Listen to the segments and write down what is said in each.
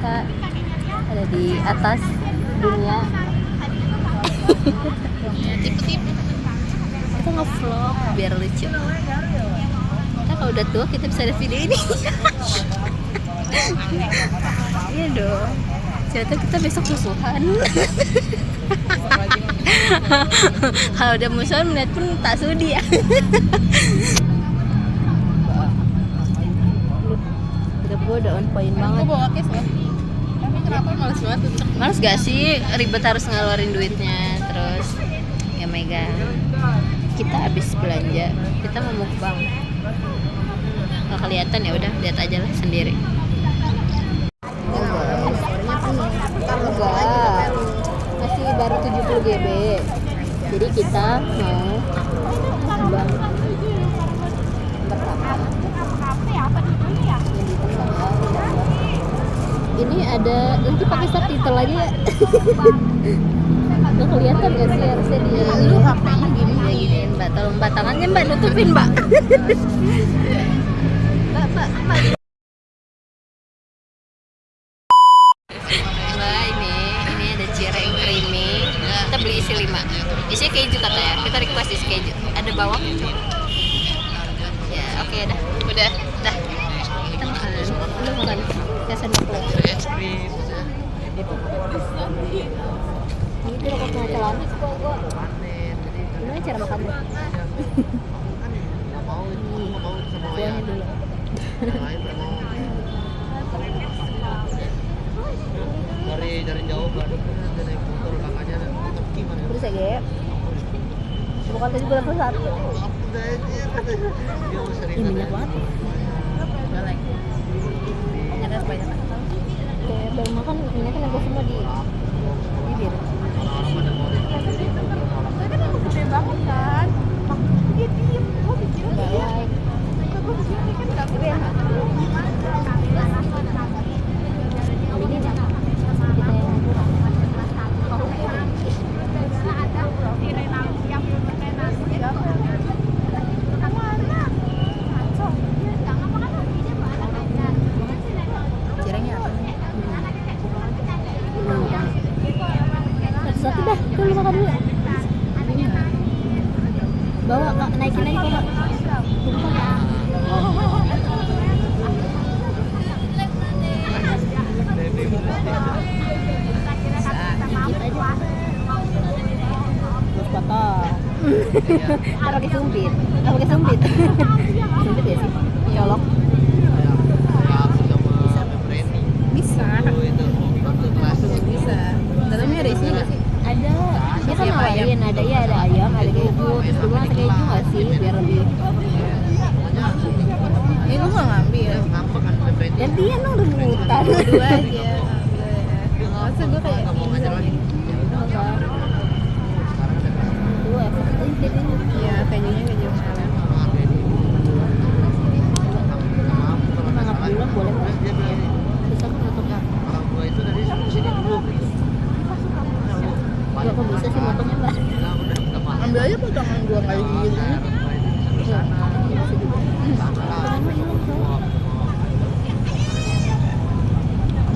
kita ada di atas dunia. Tipe-tipe kita nge-vlog biar lucu. Kita kalau udah tua kita bisa ada video ini. Iya dong. Siapa kita besok musuhan. Kalau udah musuhan melihat pun tak sudi ya. Udah gue udah on point banget. Gue bawa case loh. Tapi kenapa males banget untuk Males gak sih ribet harus ngeluarin duitnya. Terus ya mega. Kita habis belanja, kita mau mukbang. Nggak kelihatan ya udah lihat aja lah sendiri. Enggak, masih baru 70 GB. Jadi kita mau mukbang bersama. Ini ada nanti pakai subtitle lagi ya. Nggak kelihatan gak sih harusnya dia. lu HP-nya gini Ya giniin mbak, tolong mbak tangannya mbak nutupin mbak. Mbak. Mbak ini ada cireng creamy. Kita beli isi 5. Isinya keju katanya. Kita request isi keju. Ada bawang? Ya oke dah. Udah. Kita makan. Lu makan. Kayak sendok lo. Es krim. Ini rokok tengah celana gua. Gimana cara makannya? Nggak mau sama Kuahnya dulu. dari jauh baru dari motor kakaknya gimana? Terus ya Gep. Bukan tadi gue level 1. Ini minyak banget. galeng. Minyaknya sebanyak Kayak baru makan minyak kan gue semua di bibir. tapi kan aku gede banget kan. Dia diem. Gue pikir Baik. gue pikir dia kan gak gede. Ini kita yang kurang. Cirengnya apa? Satu dah, dulu makan dulu. Bawa kak, naikin aja kak. Terus potong. Ntar pakai sumpit. Nggak pakai sumpit. Sumpit ya sih. Colok. Bisa. Bisa. Dalamnya ada isinya nggak sih? Ada. Dia kan nawarin, ada ya ada ayam, ada keju. Terus dulu ada keju nggak sih biar lebih. Ini lu nggak ngambil. Gantian dong rebutan. Dua aja. Masa gue kayak Dua. iya kejunya keju meleleh. Mangap bulan boleh nggak? Bisa kan atau nggak? Nggak kok bisa sih motongnya mbak. Ambil aja potongan gua kayak gini.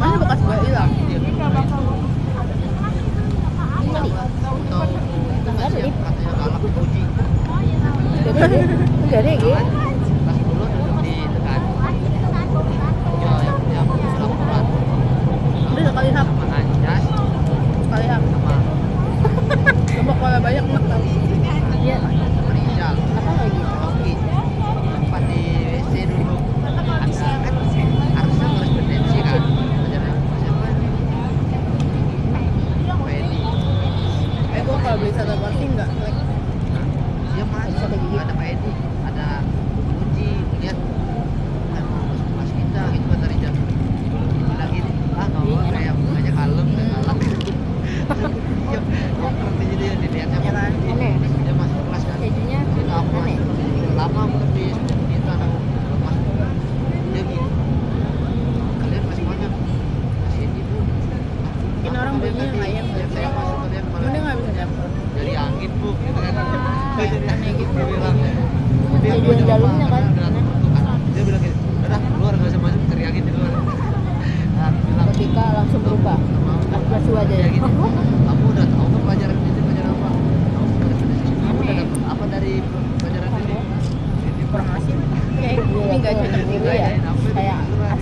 Mana bekas gua hilang? Enggak ada lip. Enggak ada gitu. Udah sekali hap. Sekali hap. Lombok kalau banyak enak tau. Iya.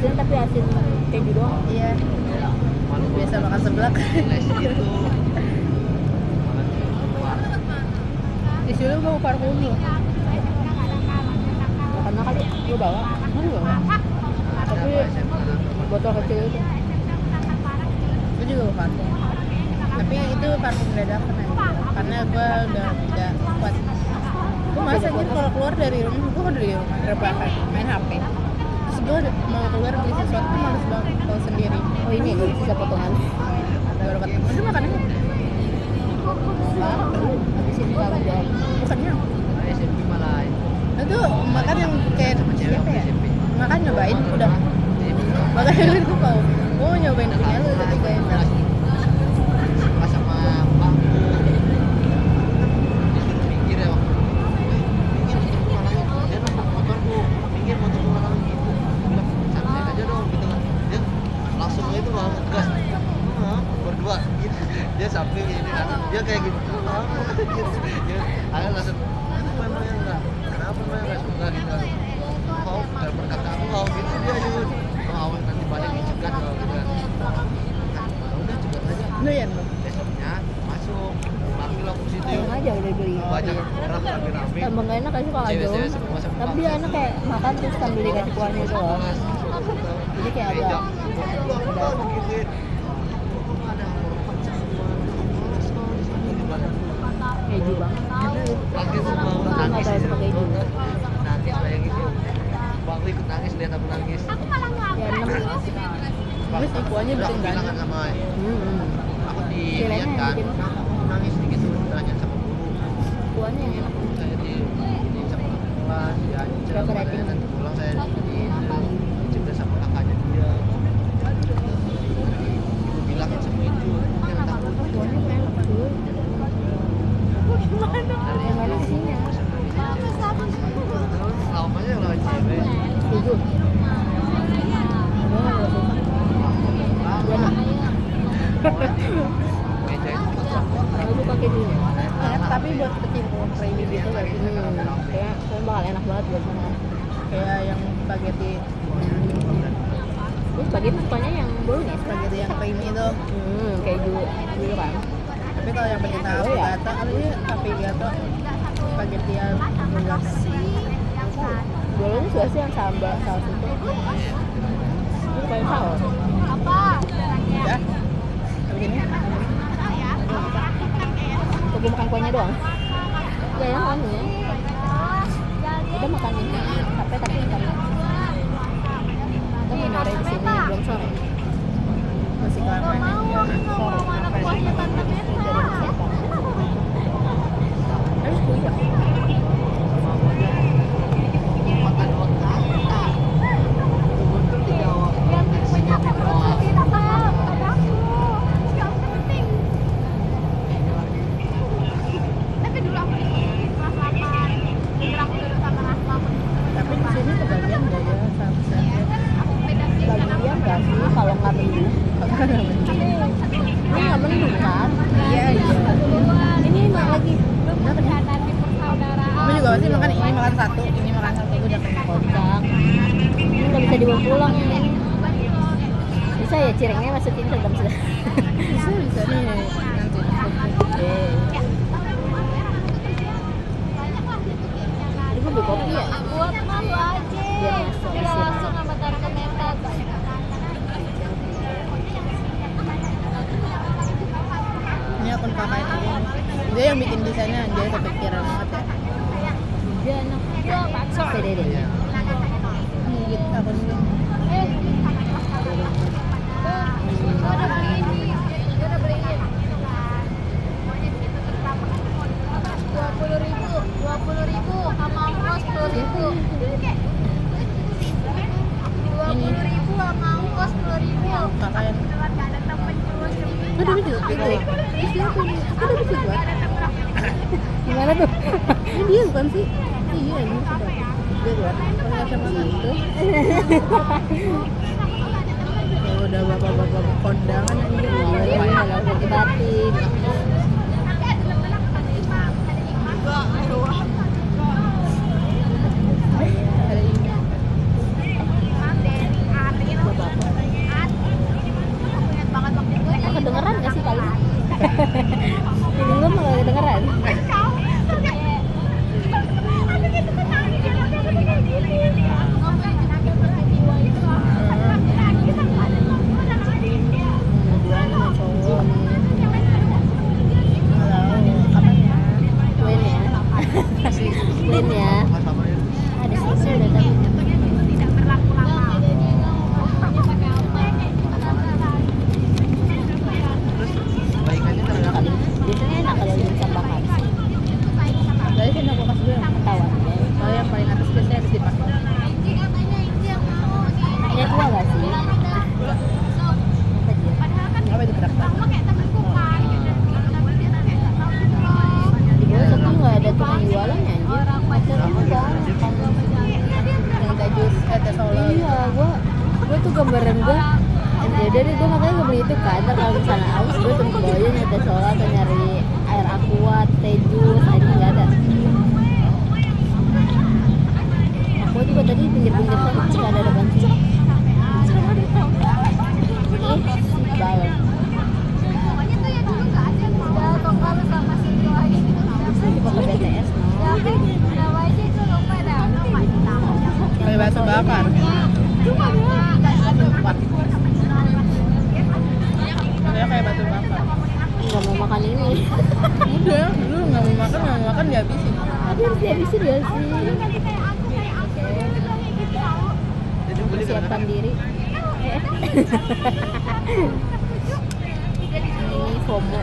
asin tapi asin keju doang. Iya. Malu Biasa makan seblak. les gitu. Makan di luar. Di sini mau parfum lu. Karena kali gue bawa. Mana bawa? Tapi botol kecil itu. Gue juga bawa parfum. Tapi itu parfum dadakan aja. Karena gue udah tidak kuat. Gue masa gitu kalau keluar dari rumah, gue kan dari rumah rebahan main HP. Terus gue mau keluar beli sesuatu tuh males banget kalau sendiri. Oh ini gue sisa potongan. Baru ketemu. Udah makan aja. Habis ini kalau jam. Bukannya. Nah, SMP malah Itu makan yang kayak sama cewek siapa waktu ya? SMP. Makan nyobain udah. Makanya gue mau nyobain punya lu tapi gak enak. Pas sama Bang disuruh minggir ya waktu minggir motorku ngalangin dia nembak motorku minggir motorku ngalangin gitu bilang santai aja dong gitu kan dia langsung itu langsung gas berdua gitu dia samping ini kan dia kayak gitu gitu dia ada langsung itu memangnya enggak kenapa memang enggak suka gitu kau udah berkata aku kau gitu dia Yud mau nanti balik dicegat kalau gitu kan udah cegat aja Doyan lo. besoknya masuk panggil aku situ Yang aja udah beli. banyak orang rame-rame Tambah gak enak aja kalau ada cewek-cewek semua sama tapi dia enak kayak makan terus sambil dikasih kuahnya itu loh. Jadi kayak agak keju banget. Nangis semua orang Nggak nangis tahu suka keju. nangis bayangin itu Bang Lee ikut nangis lihat aku nangis Ya 6. Tapi si kuahnya udah bikin aku bilang kan banyak. sama aku Filenya dilihat yang kan bikin. aku nangis dikit tuh nanya sama guru Kuahnya yang enak. saya di sama kelas diancam Berapa rating? katanya nanti pulang saya dicegah sama kakaknya dia ibu bilangin sama itu jangan takut Kuahnya enak tuh. dari Yang mana isinya? lawan aja lawan cewek Keju. Gua nggak suka. Dia enak. meja itu Aku suka kejunya. Enak tapi buat kecimpung creamy gitu gak sih? Kayaknya bakal enak banget buat makan. Kayak yang spaghetti Terus spaghetti sukanya yang bolognese. spaghetti yang creamy itu. Keju gitu kan. Tapi kalau yang pakai tahu Tahu ya? gato, apa ini tapi gato spaghetti yang bulat. Bolognese juga sih yang sambal saus itu. Itu paling saus. Ya. Habis ini Coba makan kuahnya doang. Gak enak kan ya? Udah makan ini capek tapi entar. Kita mau nyore di sini belum sore. masih kelamaan ya. Sore. Jadi persiapan. Harus kuliah. makan otak di Jawa Tapi di sini kebagian gak ya sunset? Bagian gak sih kalau nggak mendung? Ini nggak mendung kan? Iya iya. Ini mah lagi. Gue juga pasti makan ini makan satu, ini makan satu gue udah kenyang. Kocak. Ini nggak bisa dibawa pulang yang ini. Bisa ya cirengnya masukin ke dalam sudah. Bisa bisa nih nanti. Oke. Ini gue beli kopi ya. Buat malu aja. Biar masuk Udah isi. langsung sama taruh ke mental. Ini akun kakaknya dia. Dia yang bikin desainnya anjay kepikiran banget ya. Dia enak. Pede deh. Ini gitu akun dia. Udah beliin nih. Udah beliin. 20.000 sama ongkos 10.000. 20.000 sama ongkos 10.000. Kakak yang kok dia bisa gitu? Terus dia apa ini? Kok dia bisa buat? Gimana tuh? Ini dia bukan sih? Iya ini sudah. Dia buat. Kalau nggak sama gitu. Ya udah bapak-bapak kondangan yang dia buat. Iya, nggak pakai batik. Ada ini. tuh gambaran gue. Ya udah deh, gue makanya gue beli itu kan. Ntar kalau misalnya aus, gue tentu bawanya nyata sola atau nyari air aqua, teh jus, aja nggak ada. Aku juga tadi pinggir-pinggir sana nggak ada bensin. Si balon. Udah toko lu sama si lagi gitu. Bisa dipakai BTS. Nama aja itu lupa dah. Kayak bakso bakar. Ya kayak batu bakar. Nggak mau makan ini. Udah, lu nggak mau makan dihabisin. Tapi harus dihabisin ya sih. Jadi beli Siapkan diri. Ini FOMO.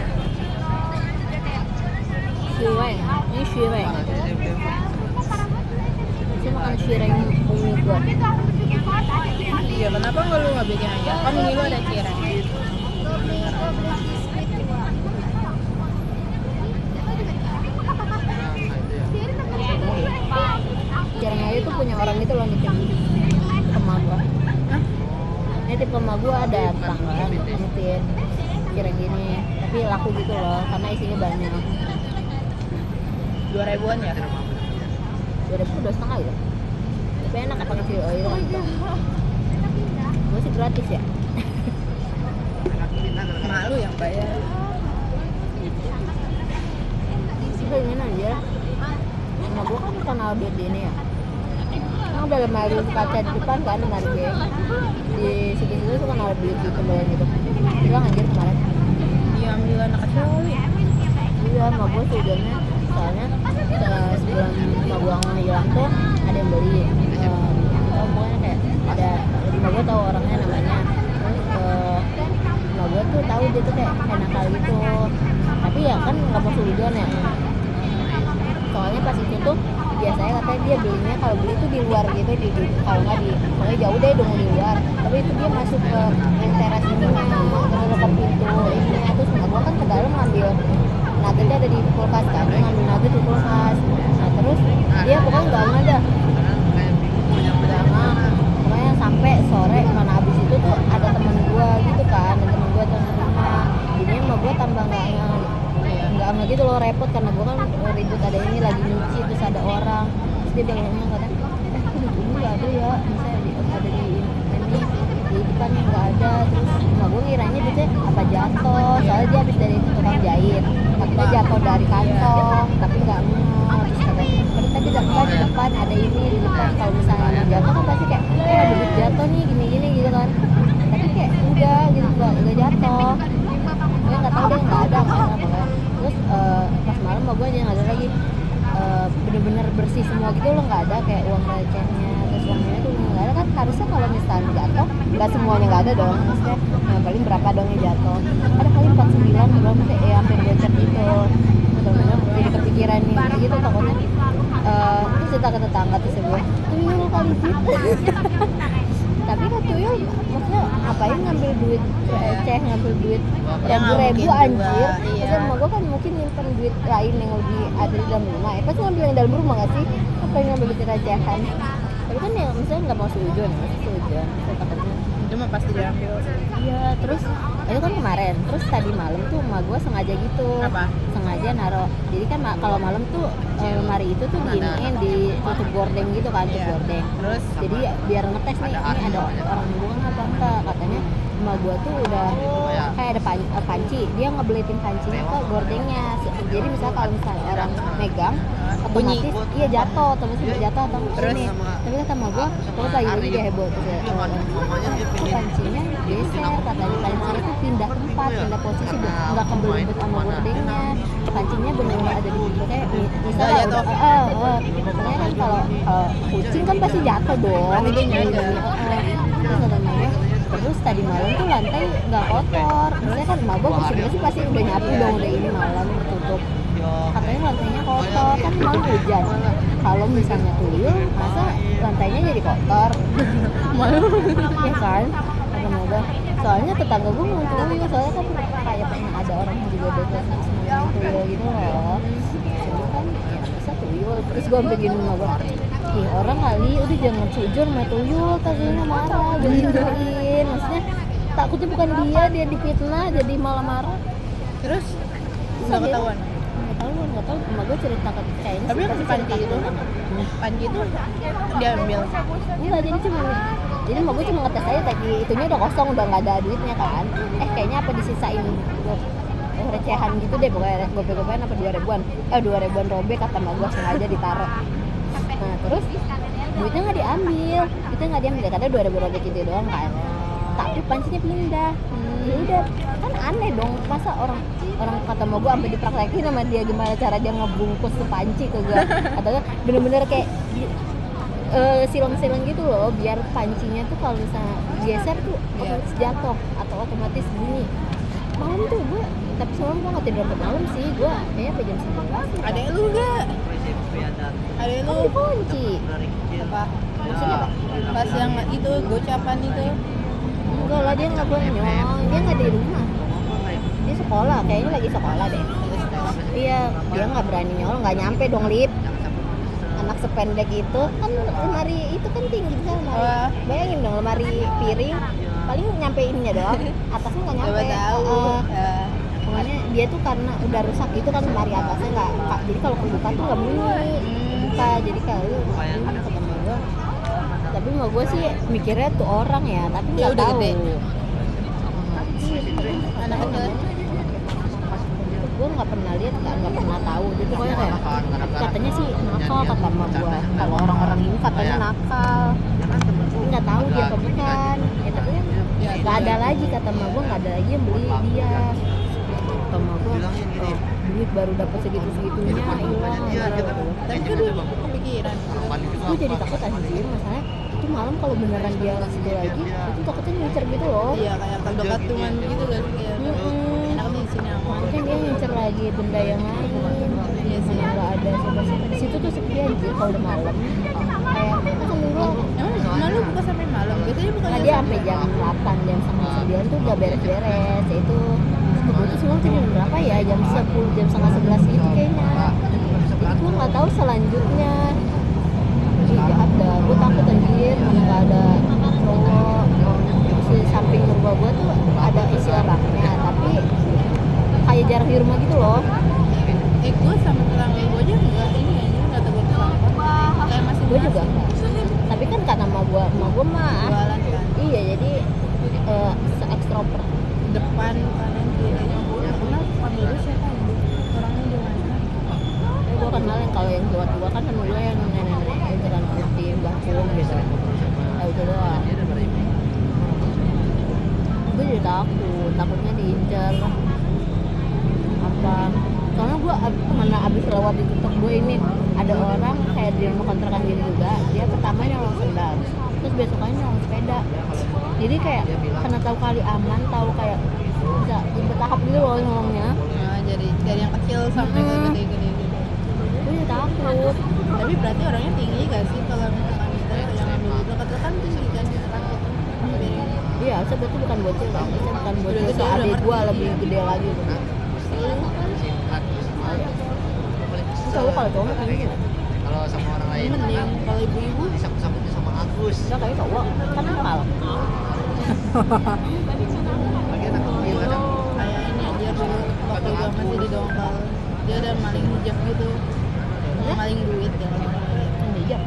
Shireng. Ini shireng. Saya makan shireng umi gua. Iya, kenapa nggak lu nggak bikin aja? Kan mie lu ada cireng. Shireng aja tuh punya orang itu loh nitip emak gua. Hah? Nitip emak gua ada tetanggaan nitip shireng gini. Tapi laku gitu loh karena isinya banyak. 2.000-an ya? 2000 udah setengah gitu. Tapi enak apa kecil oil kan itu. Gue sih gratis ya. Malu yang bayar. Itu ini aja. Sama gue kan kenal duit di ini ya. Kan udah lemari kaca di depan kan lemari gue. Di situ-situ tuh kenal duit di kembalian gitu. Bilang anjir kemarin. Iya, ambil anak kecil kali. Iya, sama gue tujuannya soalnya sebelum sama gue hilang tuh ada yang beli. Pokoknya kayak ada sama gue tahu orangnya namanya. Sama gue tuh tahu dia tuh kayak nakal gitu. Tapi ya kan nggak mau suudon ya. Soalnya pas itu tuh biasanya katanya dia belinya kalau beli tuh di luar gitu kalau nggak di pokoknya jauh deh dong di luar. Tapi itu dia masuk ke yang teras ininya, ke pintu ininya terus sama gue kan ke dalam ngambil nuggetnya ada di kulkas kan, dia ngambil nugget di kulkas. Nah terus dia pokoknya nggak ada. Pokoknya sampai sore mana abis itu tuh ada teman gua gitu kan, ada teman gua teman rumah. Jadinya sama gua tambah nggak gitu loh repot karena gua kan ribut ada ini lagi nyuci terus ada orang. Terus dia bilangnya katanya, kok di sini nggak ada ya, misalnya ada di ini di depannya nggak ada. Terus sama gua ngiranya dia apa jatuh, soalnya dia habis dari tukang jahit, takutnya jatuh dari kantong, tapi nggak terus katanya tadi di depan ada ini di depan kalau misalnya mau jatuh kan pasti kayak ada duit jatuh nih gini gitu kan, tapi kayak enggak gitu enggak jatuh. Gue nggak tahu deh nggak ada kan apa. Terus pas malam mah gue aja nggak ada lagi bener-bener bersih semua gitu loh, nggak ada kayak uang recehnya terus uangnya tuh nggak ada kan. Harusnya kalau misalnya jatuh nggak semuanya nggak ada dong, maksudnya yang paling berapa dong yang jatuh, ada kali 49 belum kayak hampir bocor gitu. Betul-betul jadi kepikiran nih gitu takutnya. Terus kita ke tetangga tuh sebuah tuyul kali gitu. Tapi kan tuyul maksudnya ngapain ngambil duit receh, ngambil duit ribu anjir. Iya. Terus sama gue kan mungkin nyimpen duit lain yang lebih ada di dalam rumah ya pasti ngambil yang dalam rumah gak sih, apa yang ngambil duit recehan. Tapi kan ya misalnya nggak mau seujon saya takutnya. Itu mah pasti diambil. Iya, terus itu kan kemarin, terus tadi malam tuh emak gue sengaja gitu. Apa? Sengaja naro. Jadi kan kalau malam tuh lemari itu tuh giniin ditutup gordeng gitu kan, tutup Iya. gordeng. Terus Jadi biar ngetes nih, ini ada orang hubungan apa enggak. Katanya emak gue tuh udah kayak ada panci, dia ngebelitin pancinya ke gordengnya. Jadi misalnya kalau misalnya orang megang otomatis iya jatuh, otomatis jatuh atau Terus? ini. Tapi kata emak gue, terus lagi dia heboh terus ya. Kok pancinya geser, katanya pancinya tuh pindah tempat, pindah posisi, nggak kebelibet sama gordengnya. Pancinya benar-benar ada di pintu kayak misalnya jatuh. makanya kan kalau kucing kan pasti jatuh dong. Pasti dia nyadar. Terus katanya terus tadi malam tuh lantai nggak kotor. Misalnya kan emak gue bersih pasti udah nyapu dong, udah ini malam tutup. Katanya lantainya kotor, kan malam hujan. Kalau misalnya tuyul, masa lantainya jadi kotor? Ya kan? Kata emak gue. Soalnya tetangga gue mau tuyul, soalnya kan kayak pernah ada orang yang juga bebas semuanya tuyul gitu loh. Jadi kan ya bisa tuyul. Terus gue begini emak gue, Ih, orang kali udah jangan sujud sama tuyul, takutnya marah, gituin. Maksudnya takutnya bukan dia difitnah jadi malah marah. Terus Terus nggak akhirnya- ketahuan. nggak tahu emak gue cerita kayaknya Tapi sih yang pasti panci cerita itu, gitu. panci itu diambil. Enggak, jadi emak gue cuma ngetes aja tadi itunya udah kosong, udah nggak ada duitnya kan. Kayaknya apa disisain recehan gitu deh, pokoknya gope-gopean apa 2 ribuan robek kata emak gue, sengaja ditaruh. Nah terus duitnya nggak diambil, katanya 2 ribu robek itu doang kan, tapi pancinya pindah. Ya udah, kan aneh dong, masa orang kata mau gue sampai dipraktekin sama dia gimana cara dia ngebungkus tuh panci ke gue, atau bener-bener kayak silang-silang gitu loh, biar pancinya tuh kalau misalnya geser tuh otomatis jatuh atau otomatis bunyi. Malam tuh gue, tapi semalam gue nggak tidur sampai malam sih, gue kayaknya sampai jam 11 sih. Adek lu nggak? Adek lu Kan dikunci. apa? Maksudnya apa? Pas yang itu gocapan itu. Enggak lah, dia nggak bonyol, dia nggak di rumah, dia sekolah, kayaknya lagi sekolah deh. Iya, dia nggak berani nyolong, nggak nyampe dong Lip. Anak sependek itu kan lemari itu kan tinggi bisa lemari. Wah. Bayangin dong lemari piring paling nyampe ininya doang, atasnya nggak nyampe. Coba tahu. Pokoknya dia tuh karena udah rusak itu kan lemari atasnya nggak, jadi kalau kebuka tuh nggak bunyi. Buka, jadi kalau ketemu gue. Tapi mau gue sih mikirnya tuh orang ya, tapi Dia nggak udah tahu. gede. Anak kecil. Gue nggak pernah lihat kan, nggak pernah tahu. Jadi pokoknya kayak katanya sih nakal kata emak gue. Kalau orang-orang ini katanya nakal. Tapi nggak tahu dia apa bukan. Ya tapi kan Ya, nggak ada lagi kata emak gue, nggak ada lagi yang beli dia. Kata emak gue, duit baru dapat segitu-segitunya hilang. Tapi kan dulu kepikiran. Gue jadi takut anjir, masalahnya itu malam kalau beneran dia ngasih gue lagi, itu takutnya ngincer gitu loh. Iya kayak kadok-kadungan gitu kan kayak. Enak di sini aman. Makanya dia ngincer lagi benda yang lain. Iya sih. Mana nggak ada siapa-siapa di situ tuh sepi anjir kalau udah malam. Kayak kan temen gue, Emang malu buka sampai malam? Biasanya bukan nah dia sampai jam 8, jam setengah 9 tuh udah beres-beres. Ya itu gue tuh semua tuh jam berapa ya? Jam 10, jam setengah 11 gitu kayaknya. Jadi gue nggak tahu selanjutnya. Ih jahat dah, gue takut anjir mana nggak ada cowok. Di samping rumah gue tuh ada isi orangnya, tapi kayak jarak di rumah gitu loh. gue sama tetangga gue aja enggak ini aja enggak tegur sampah. Kayak masih Gue juga enggak. Tapi kan kata emak gue mah jualan kan. iya, jadi se-extrovert. Depan kanan kiri. Kenal dulu siapa ini? Orangnya gimana? Gue kenal yang kalau yang tua-tua kan temen gue yang nenek-nenek yang jalan rutin, bakul gitu. Nah itu doang. Gue jadi takutnya diincar apa. Soalnya gue kemana abis lewat di TikTok gue ini ada orang kayak di rumah kontrakan gitu juga, dia pertama nyolong sendal, terus besokannya nyolong sepeda. Jadi kayak karena tahu kali aman, tahu kayak bisa bertahap gitu loh nyolongnya. Nah, jadi dari yang kecil sampai ke gede-gede gitu. Gue jadi takut. Tapi berarti orangnya tinggi gak sih kalau misalkan kita yang ambil itu kan tinggi kan takut. Iya, saya berarti bukan bocil kan, saya bukan bocil, Udah gede, so udah adik ngerti. gue lebih gede lagi. Cowok kalau cowok mah tinggi ya? Kalau sama orang lain Mending kalau ibu-ibu disambut-sambutnya sama Agus. Enggak, kayak cowok kan nakal. Bagian aku kecil kadang kayak ini aja dulu waktu gue masih di Dongkal. Dia ada maling hijab gitu. Maling duit ya. Kan hijab.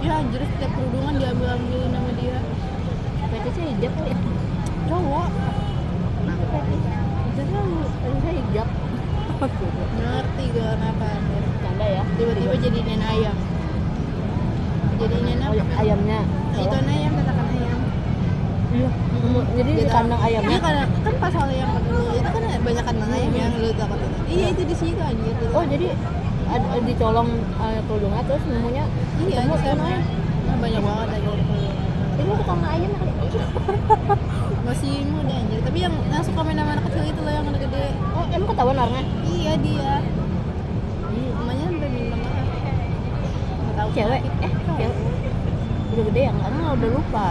Ya anjir setiap kerudungan diambil-ambilin sama dia. Fetishnya hijab kali ya? Cowok. Fetishnya hijab. Ngerti gak kenapa anjir. Canda ya. Tiba-tiba jadi nenek ayam. Jadi nenek Oh, ayamnya. itu ayam katakan ayam. Iya. Jadi di kandang ayamnya. Iya kan pas soal yang dulu itu kan banyak kandang ayam yang lu takut. Iya itu di situ anjir. Oh, jadi ada dicolong kerudungnya terus nemunya Iya ketemu di sana. ayamnya. Nah, banyak banget aja. Ini tukang ayam kali. Masih muda anjir. Tapi yang suka main sama anak kecil itu loh yang udah gede. Oh, emang ketahuan orangnya? Iya dia. Namanya udah minta maaf. Nggak tahu. Cewek? Cowok. Cewek. Udah gede ya? Enggak, udah lupa.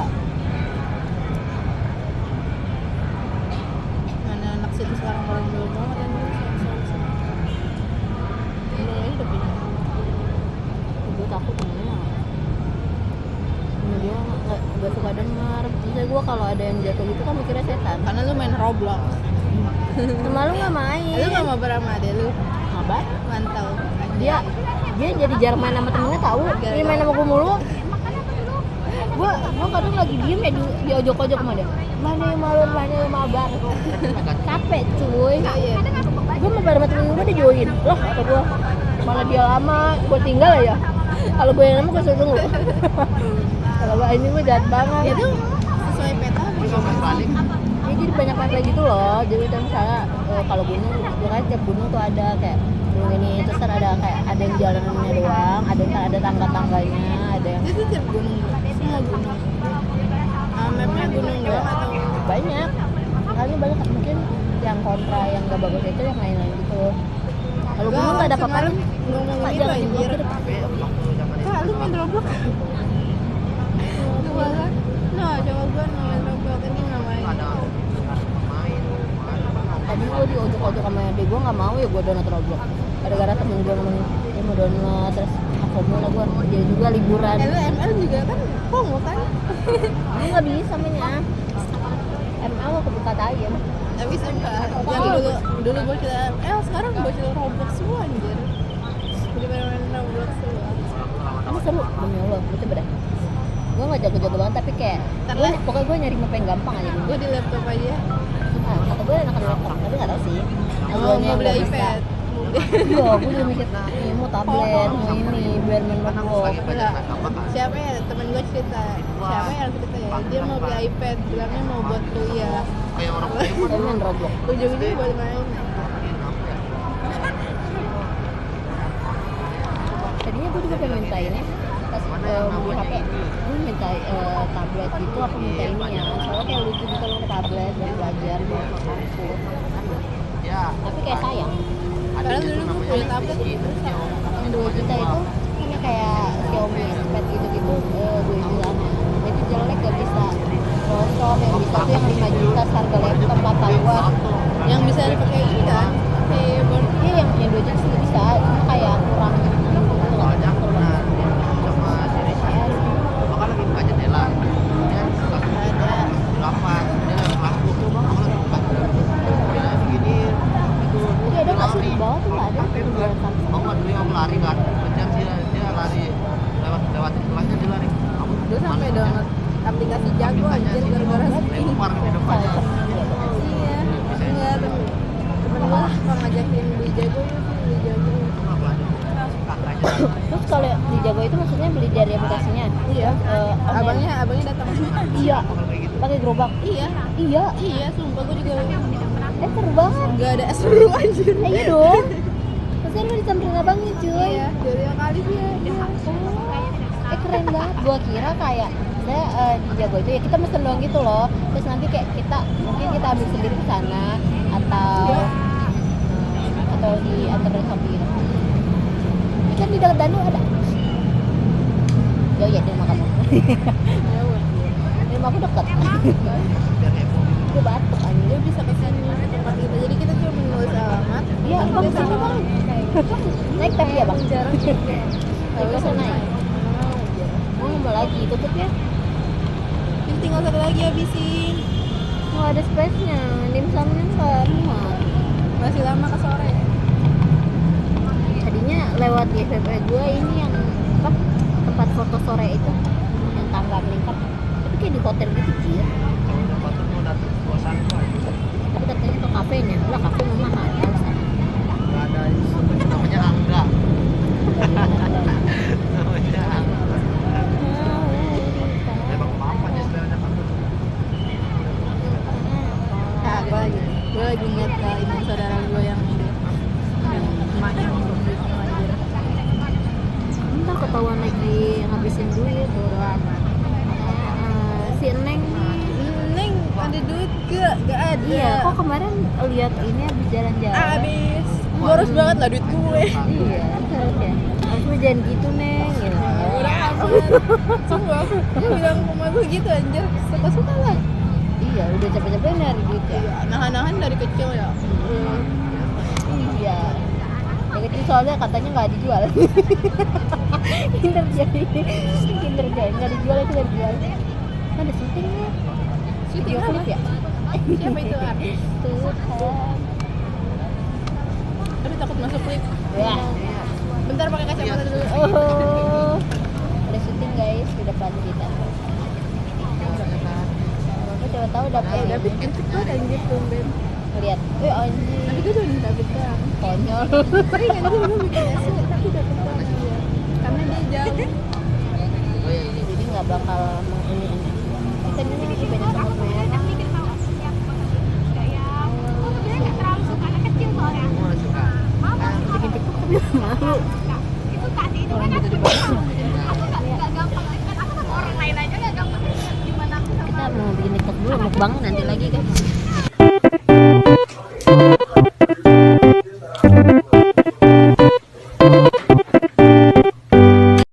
Mana anak situ sekarang belum banget kan dulu. Belum aja udah pindah. Gue takut temennya ada yang jatuh gitu kan mikirnya setan. Karena lu main Roblox. Sama lu nggak main. Lu nggak mau sama adek lu? Ngabar? Mantau. Dia jadi jarang main sama temennya tahu. Dia main sama gue mulu. Gua kadang lagi diem ya di ojok-ojok sama dia. Mana yang mabar. Capek cuy. Iya. Gue mabar sama temen gue dia join. Loh kata gue malah dia lama, gue tinggal ya. Kalau gue yang lama gue suruh tunggu. Kalau gue ini gue jahat banget. Itu sesuai peta balik. Ya, jadi banyak pantai gitu loh. Jadi kan misalnya kalau gunung, gue kan tiap gunung tuh ada kayak gunung ini, terus kan ada kayak ada yang jalanannya doang, ada tangga-tangganya, ada yang itu tiap gunung, semua gunung. Mapnya gunung doang atau banyak. Makanya banyak mungkin yang kontra yang gak bagus itu yang lain-lain gitu. Kalau gunung gak ada apa-apa. ngomong Pak gitu jangan anjir. diblokir. Kak, lu main Roblox? Coba kan? Nah, coba gua main Roblox ini namanya. Ada main. Tadi gue di ojok-ojok sama adik gue nggak mau ya gue download Roblox. Gara-gara temen gue ngomong dia mau download terus aku mulai gue dia juga liburan. Lu ML juga kan Kongo kan? Aku nggak bisa mainnya. ML aku buka ayam. Tapi sumpah, yang dulu bocil ML, sekarang bocil Roblox semua anjir. Jadi main Roblox semua. Ini seru demi Allah. Gue coba deh. Gue nggak jago-jago banget tapi kayak pokoknya gue nyari map yang gampang aja dulu. Gua di laptop aja. Nah, kata gue enakan laptop tapi nggak tahu sih. Oh, mau beli iPad. Iya, gue udah mikir ini mau tablet, mau ini biar main Roblox. Enggak. Siapa ya temen gue cerita? Siapa yang cerita ya? Dia mau beli iPad, bilangnya mau buat kuliah. Kayak orang Gue main Roblox. Ujung-ujungnya buat main. Tadinya gue juga pengen minta ini pas beli HP, gue minta tablet gitu, aku minta ini ya, soalnya kayak lucu gitu loh tablet buat belajar buat ke kampus. ya. Tapi kayak sayang, Padahal dulu gue punya tablet gitu. yang 2 juta itu ini kayak Xiaomi Pad gitu-gitu 2 jutaan. Itu jelek gak bisa kosong, yang bisa tuh yang 5 juta harga laptop kata gua. Yang bisa dipakai ini kan? Keyboard. Iya yang 2 juta sih bisa, cuma kayak kurang Soalnya aku pernah sama diri saya. Bakal lagi buka jendela. Dia suka Ada. delapan. Dia lagi lampu. Aku lagi buka jendela begini. Itu Jadi ada nggak sih di bawah tuh nggak ada jualan Samsung. mau nggak dulu aku lari kan. Kejar dia lari lewat kelasnya dia lari. Aku Gue sampai download aplikasi Jago anjir gara-gara ini. lempar di depannya. Iya. Enggak, temen gue suka ngajakin beli Jago, beli Jago. Itu nggak belajar. Kakaknya. Terus kalau di Jago itu maksudnya beli dari aplikasinya? Iya. Online. Abangnya datang. Iya. Bakal kayak gitu. Pakai gerobak. Iya. Iya. Iya, sumpah gue juga Seru banget. enggak ada seru anjir. Iya dong. Maksudnya lu disamperin abangnya cuy. Iya, 2 kali dia. Keren banget. Gua kira kayak saya di Jago itu ya kita mesen doang gitu loh. Terus nanti kayak kita mungkin kita ambil sendiri ke sana atau di antar Shopee gitu. Ini kan di dekat Danu ada. Jauh ya di rumah kamu. Di rumah aku dekat. Biar heboh. Gue batuk Dia anjir. bisa kesini ke tempat kita. Jadi kita cuma menulis alamat. Iya, bang sini bang. Naik tapi ya bang. Jarang. Tapi bisa naik. Mau nambah lagi tutup ya. Ini tinggal satu lagi habisin. Nggak ada space-nya. Dimsumnya nggak muat. Masih lama ke sore. Tadinya lewat di FVP gue ini yang apa tempat foto sore itu yang tangga meningkat. Tapi kayak di hotel gitu sih. Kalau foto mau datang ke kosan aja. Tapi katanya ke kafenya. Lah kafe mah mahal. Alasan. Nggak ada namanya Angga. Namanya Angga. Emang apa aja sebenarnya kan. Nah, gue lagi ingat ke ini saudara gue yang emaknya belum duit anjir. Entar ketahuan lagi ngabisin duit bodo amat. Si Neng Neng ada duit gak ada. iya kok kemarin lihat ini habis jalan-jalan. Abis boros banget lah duit gue. Iya harusnya. Harusnya jangan gitu Neng gitu. Udah amat. Sumpah gue bilang ke emak gue gitu anjir. Suka-suka lah. Iya udah capek-capek nyari duit ya. Nahan-nahan dari kecil ya. Iya. Yang kecil soalnya katanya nggak dijual. Kinder jadi nggak dijual itu nggak dijual. Kan ada syuting ya. Video klip ya? Siapa itu artis? Tuhan. Aduh takut masuk klip. Ya. Bentar pakai kacamata dulu. Oh. Udah syuting guys di depan kita. Aku coba tahu dapet. David kan cepet anjir tumben. Lihat. Anjir. Tapi gue udah David kan. Konyol. Sering anjir gue bikin essay tapi dapet banget dia. Karena dia jauh. Oh iya ini. Jadi nggak bakal ini. Kita ini lagi banyak banget ya. Semua suka. Bikin TikTok tapi malu. Orang gitu di bawah. Kita mau bikin TikTok dulu, mukbang nanti lagi guys.